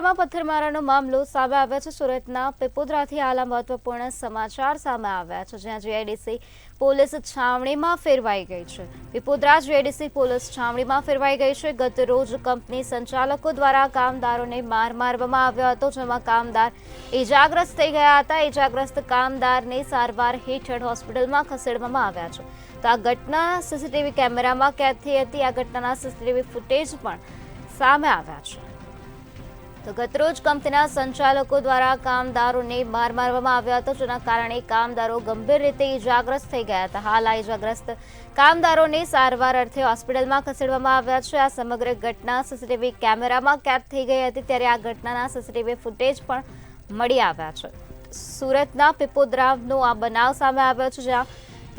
પીપોદરામાં પથ્થરમારાનો મામલો સામે આવ્યો છે। સુરતના પીપોદરાથી હાલ મહત્વપૂર્ણ સમાચાર સામે આવ્યા છે, જ્યાં જીઆઈડીસી પોલીસ છાવણીમાં ફેરવાઈ ગઈ છે। પીપોદરા જીઆઈડીસી પોલીસ છાવણીમાં ફેરવાઈ ગઈ છે। ગત રોજ કંપની સંચાલકો દ્વારા કામદારોને માર મારવામાં આવ્યો હતો, જેમાં કામદાર ઇજાગ્રસ્ત થઈ ગયા હતા। ઇજાગ્રસ્ત કામદારને સારવાર હેઠળ હોસ્પિટલમાં ખસેડવામાં આવ્યા છે। તો આ ઘટના સીસીટીવી કેમેરામાં કેદ થઈ હતી। આ ઘટનાના સીસીટીવી ફૂટેજ પણ સામે આવ્યા છે। તો ગતરોજ કંપનીના સંચાલકો દ્વારા કામદારોને માર મારવામાં આવ્યો હતો, જેના કારણે કામદારો ગંભીર રીતે ઇજાગ્રસ્ત થઈ ગયા હતા। હાલ આ ઇજાગ્રસ્ત કામદારોને સારવાર અર્થે હોસ્પિટલમાં ખસેડવામાં આવ્યા છે। આ સમગ્ર ઘટના સીસીટીવી કેમેરામાં કેદ થઈ ગઈ હતી, ત્યારે આ ઘટનાના સીસીટીવી ફૂટેજ પણ મળી આવ્યા છે। સુરતના પીપોદરાનો આ બનાવ સામે આવ્યો છે, જ્યાં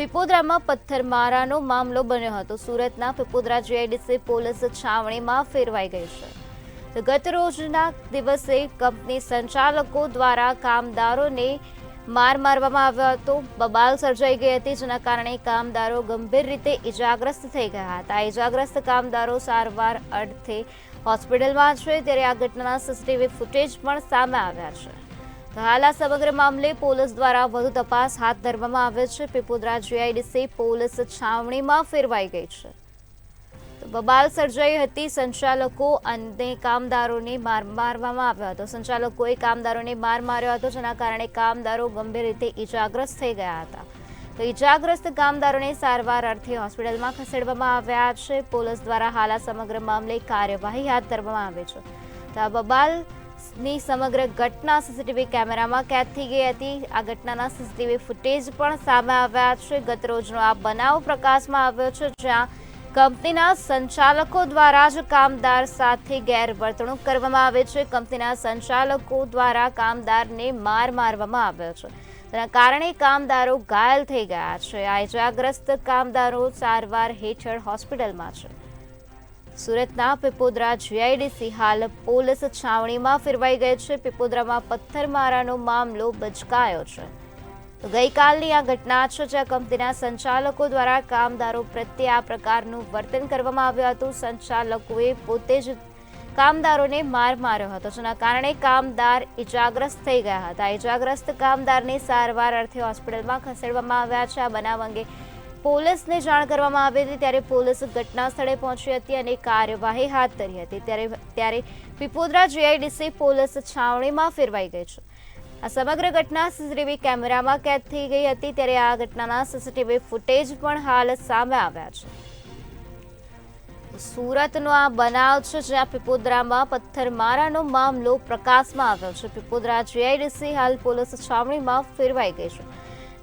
પીપોદરામાં પથ્થરમારાનો મામલો બન્યો હતો। સુરતના પીપોદરા જીઆઈડીસી પોલીસ છાવણીમાં ફેરવાઈ ગઈ છે। તો ગત રોજના દિવસે કંપની સંચાલકો દ્વારા કામદારોને માર મારવામાં આવ્યો હતો। બબાલ સર્જાઈ ગઈ હતી, જેના કારણે કામદારો ગંભીર રીતે ઇજાગ્રસ્ત થઈ ગયા હતા। ઇજાગ્રસ્ત કામદારો સારવાર અર્થે હોસ્પિટલમાં છે, ત્યારે આ ઘટનાના સીસીટીવી ફૂટેજ પણ સામે આવ્યા છે। તો હાલ આ સમગ્ર મામલે પોલીસ દ્વારા વધુ તપાસ હાથ ધરવામાં આવે છે। પીપોદરા જીઆઈડીસી પોલીસ છાવણીમાં ફેરવાઈ ગઈ છે। બબાલ સર્જાઈ હતી। સંચાલકો અને કામદારોને માર મારવામાં આવ્યો હતો। સંચાલકોએ કામદારોને માર માર્યો હતો, જેના કારણે કામદારો ગંભીર રીતે ઇજાગ્રસ્ત થઈ ગયા હતા। તો ઇજાગ્રસ્ત કામદારોને સારવાર અર્થે હોસ્પિટલમાં ખસેડવામાં આવ્યા છે। પોલીસ દ્વારા હાલ આ સમગ્ર મામલે કાર્યવાહી હાથ ધરવામાં આવી છે। તો આ બબાલની સમગ્ર ઘટના સીસીટીવી કેમેરામાં કેદ થઈ ગઈ હતી। આ ઘટનાના સીસીટીવી ફૂટેજ પણ સામે આવ્યા છે। ગત રોજનો આ બનાવ પ્રકાશમાં આવ્યો છે, જ્યાં કંપનીના સંચાલકો દ્વારા જ કામદાર સાથે ગેરવર્તણૂક કરવામાં આવે છે। કંપનીના સંચાલકો દ્વારા કામદારને માર મારવામાં આવ્યો છે, તેના કારણે કામદારો ઘાયલ થઈ ગયા છે। આ ઇજાગ્રસ્ત કામદારો સારવાર હેઠળ હોસ્પિટલમાં છે। સુરતના પીપોદરા જીઆઈડીસી હાલ પોલીસ છાવણીમાં ફેરવાઈ ગઈ છે। પીપોદરામાં પથ્થરમારાનો મામલો બચકાયો છે। તો ગઈકાલની આ ઘટના છે, જ્યાં કંપનીના સંચાલકો દ્વારા કામદારો પ્રત્યે આ પ્રકારનું વર્તન કરવામાં આવ્યું હતું। સંચાલકોએ પોતે જ કામદારોને માર માર્યો હતો, જેના કારણે કામદાર ઇજાગ્રસ્ત થઈ ગયા હતા। ઇજાગ્રસ્ત કામદારને સારવાર અર્થે હોસ્પિટલમાં ખસેડવામાં આવ્યા છે। આ બનાવ અંગે પોલીસને જાણ કરવામાં આવી હતી, ત્યારે પોલીસ ઘટના સ્થળે પહોંચી હતી અને કાર્યવાહી હાથ ધરી હતી। ત્યારે પીપોદરા જીઆઈડીસી પોલીસ છાવણીમાં ફેરવાઈ ગઈ છે। આ સમગ્ર ઘટના સીસીટીવી કેમેરામાં કેદ થઈ ગઈ હતી, ત્યારે આ ઘટનાના સીસીટીવી ફૂટેજ પણ હાલ સામે આવ્યા છે। સુરતનો આ બનાવ છે, જ્યાં પીપોદરામાં પથ્થરમારાનો મામલો પ્રકાશમાં આવ્યો છે। પીપોદરા જીઆઈડીસી હાલ પોલીસ છાવણીમાં ફેરવાઈ ગઈ છે।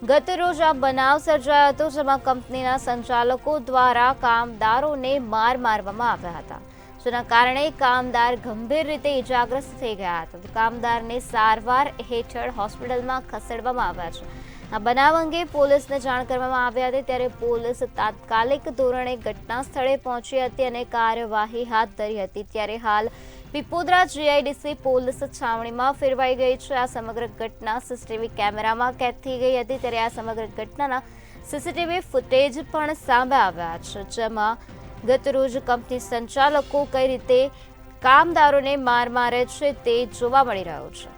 ગત રોજ આ બનાવ સર્જાયો હતો, જેમાં કંપનીના સંચાલકો દ્વારા કામદારોને માર મારવામાં આવ્યા હતા, જેના કારણે કામદાર ગંભીર રીતે ઇજાગ્રસ્ત થઈ ગયા હતા। કામદારને સારવાર હેઠળ હોસ્પિટલમાં ખસેડવામાં આવ્યા છે। આ બનાવ અંગે પોલીસને જાણ કરવામાં આવી હતી, ત્યારે પોલીસ તાત્કાલિક ધોરણે ઘટના સ્થળે પહોંચી હતી અને કાર્યવાહી હાથ ધરી હતી। ત્યારે હાલ પીપોદરા જીઆઈડીસી પોલીસ છાવણીમાં ફેરવાઈ ગઈ છે। આ સમગ્ર ઘટના સીસીટીવી કેમેરામાં કેદ થઈ ગઈ હતી, ત્યારે આ સમગ્ર ઘટનાના સીસીટીવી ફૂટેજ પણ સામે આવ્યા છે, જેમાં ગત રોજ કંપની સંચાલકો કઈ રીતે કામદારોને માર મારે છે તે જોવા મળી રહ્યું છે।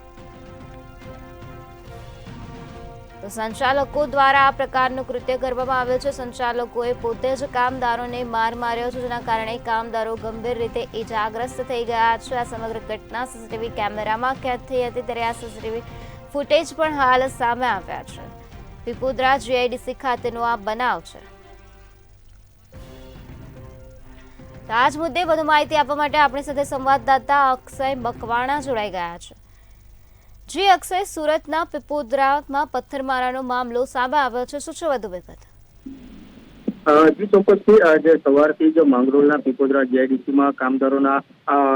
તો સંચાલકો દ્વારા આ પ્રકારનું કૃત્ય કરવામાં આવ્યું છે। સંચાલકોએ પોતે જ કામદારોને માર માર્યો છે, જેના કારણે કામદારો ગંભીર રીતે ઇજાગ્રસ્ત થઈ ગયા છે। આ સમગ્ર ઘટના સીસીટીવી કેમેરામાં કેદ થઈ હતી, ત્યારે આ સીસીટીવી ફૂટેજ પણ હાલ સામે આવ્યા છે। પીપોદરા જીઆઈડીસી ખાતેનો આ બનાવ છે। તો આ જ મુદ્દે વધુ માહિતી આપવા માટે આપણી સાથે સંવાદદાતા અક્ષય મકવાણા જોડાઈ ગયા છે। જી અક્ષય, સુરતના પીપોદરામાં પથ્થરમારાનો મામલો સામે આવ્યો છે, શું છે વધુ વિગત? જી ચોક્કસથી આજે સવારથી જ માંગરોળના પીપોદરા જીઆઈડીસીમાં કામદારોના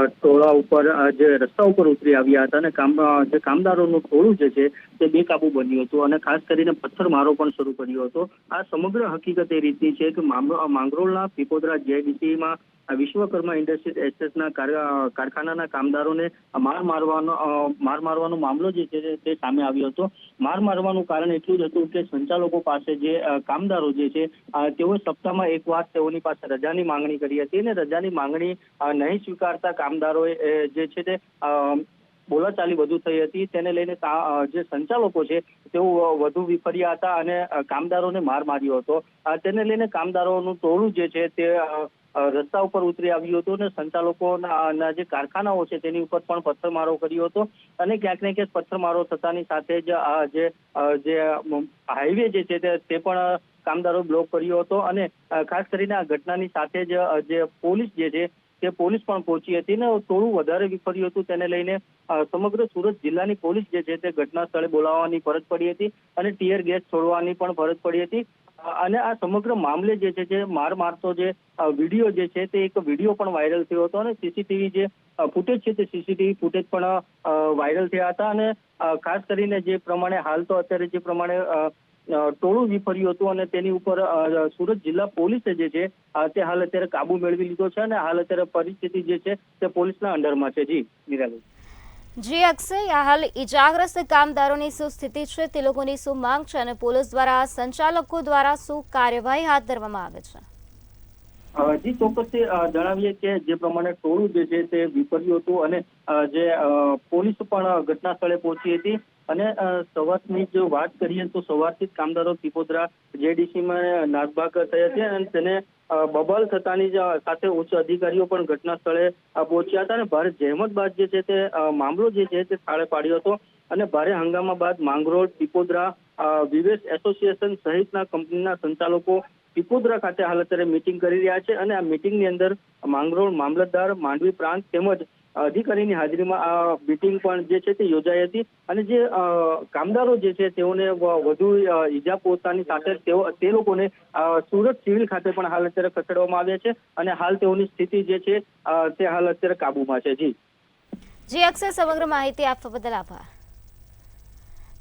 ટોળા ઉપર જે રસ્તા ઉપર ઉતરી આવ્યા હતા અને જે કામદારોનું ટોળું જે છે તે બેકાબુ બન્યું હતું અને ખાસ કરીને પથ્થરમારો પણ શરૂ કર્યો હતો। આ સમગ્ર હકીકત એ રીતની છે કે માંગરોળના પીપોદરા જીઆઈડીસીમાં વિશ્વકર્મા ઇન્ડસ્ટ્રીઝ એસેટના કારખાનાના કામદારોને માર મારવાનો મામલો જે છે તે સામે આવ્યો હતો। માર મારવાનું કારણ એટલું જ હતું કે સંચાલકો પાસે જે કામદારો જે છે તેઓ સપ્તાહમાં એક વાર તેઓની પાસે રજાની માંગણી કરી હતી અને રજાની માંગણી નહીં સ્વીકારતા કામદારોએ જે છે તે બોલાચાલી વધુ થઈ હતી. તેને લઈને જે સંચાલકો છે તેઓ વધુ વિફર્યા હતા અને કામદારોને માર માર્યો હતો. તેને લઈને કામદારોનું ટોળું જે છે તે રસ્તા ઉપર ઉતરી આવ્યું હતું અને સંચાલકોના જે કારખાનાઓ છે તેની ઉપર પણ પથ્થરમારો કર્યો હતો અને ક્યાંક ને ક્યાંક પથ્થરમારો થતાની સાથે જ જે હાઈવે જે છે તે પણ કામદારો બ્લોક કર્યો હતો અને ખાસ કરીને આ ઘટનાની સાથે જ જે પોલીસ જે છે તે પોલીસ પણ પહોંચી હતી ને થોડું વધારે વિફર્યું હતું. તેને લઈને સમગ્ર સુરત જિલ્લાની પોલીસ જે છે તે ઘટના સ્થળે બોલાવવાની ફરજ પડી હતી અને ટીયર ગેસ છોડવાની પણ ફરજ પડી હતી. અને આ સમગ્ર મામલે જે છે જે મારતો જે વિડીયો જે છે તે એક વિડીયો પણ વાયરલ થયો હતો અને સીસીટીવી જે ફૂટેજ છે તે સીસીટીવી ફૂટેજ પણ વાયરલ થયા હતા અને ખાસ કરીને જે પ્રમાણે હાલ તો અત્યારે જે પ્રમાણે ટોળું વિફર્યું હતું અને તેની ઉપર સુરત જિલ્લા પોલીસે જે છે તે હાલ અત્યારે કાબુ મેળવી લીધો છે અને હાલ અત્યારે પરિસ્થિતિ જે છે તે પોલીસના અંડરમાં છે. જી નિરાલી. જી અક્ષય, આ હાલ ઇજાગ્રસ્ત કામદારોની શું સ્થિતિ છે, તે લોકોની શું માંગ છે અને પોલીસ દ્વારા સંચાલકો દ્વારા શું કાર્યવાહી હાથ ધરવામાં આવે છે? જી ચોક્કસથી જણાવીએ કે જે પ્રમાણે ટોળું જે છે તે વિફર્યું હતું અને જે પોલીસ પણ ઘટના સ્થળે પહોંચી હતી અને સવારની જો વાત કરીએ તો સવારથી જ કામદારો પીપોદરા જેડીસીમાં નાસભાગ થયા છે અને તેને બબાલ થતાની સાથે ઉચ્ચ અધિકારીઓ પણ ઘટના સ્થળે પહોંચ્યા હતા અને ભારે જહેમત બાદ જે છે તે મામલો જે છે તે થાળે પાડ્યો હતો અને ભારે હંગામા બાદ માંગરોળ, પીપોદરા, વિવેશ એસોસિએશન સહિતના કંપનીના સંચાલકો પીપોદરા ખાતે હાલ અત્યારે મિટિંગ કરી રહ્યા છે અને આ મિટિંગની અંદર માંગરોળ મામલતદાર, માંડવી પ્રાંત તેમજ અધિકારીની હાજરીમાં આ મિટિંગ પણ જે છે તે યોજાઈ હતી અને જે કામદારો જે છે તેઓને વધુ ઈજા પહોંચતાની સાથે તે લોકોને સુરત સિવિલ ખાતે પણ હાલ અત્યારે ખસેડવામાં આવ્યા છે અને હાલ તેઓની સ્થિતિ જે છે તે હાલ અત્યારે કાબુમાં છે. જી અક્ષય, સમગ્ર માહિતી આપવા બદલ આભાર.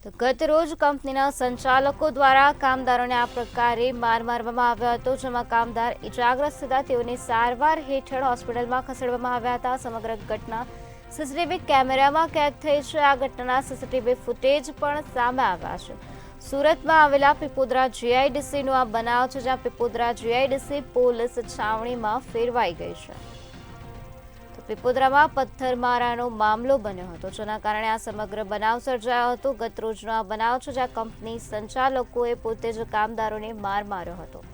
તો ગત રોજ કંપનીના સંચાલકો દ્વારા કામદારોને આ પ્રકારે માર મારવામાં આવ્યો હતો, જેમાં કામદાર ઇજાગ્રસ્ત થતા તેઓને સારવાર હેઠળ હોસ્પિટલમાં ખસેડવામાં આવ્યા હતા. સમગ્ર ઘટના સીસીટીવી કેમેરામાં કેદ થઈ છે. આ ઘટનાના સીસીટીવી ફૂટેજ પણ સામે આવ્યા છે. સુરતમાં આવેલા પીપોદરા જીઆઈડીસીનો આ બનાવ છે, જ્યાં પીપોદરા જીઆઈડીસી પોલીસ છાવણીમાં ફેરવાઈ ગઈ છે. પીપોદરામાં પથ્થરમારાનો મામલો બન્યો હતો, જેના કારણે આ સમગ્ર બનાવ સર્જાયો હતો. ગત રોજનો આ બનાવ છે, જ્યાં કંપની સંચાલકોએ પોતે જ કામદારોને માર માર્યો હતો.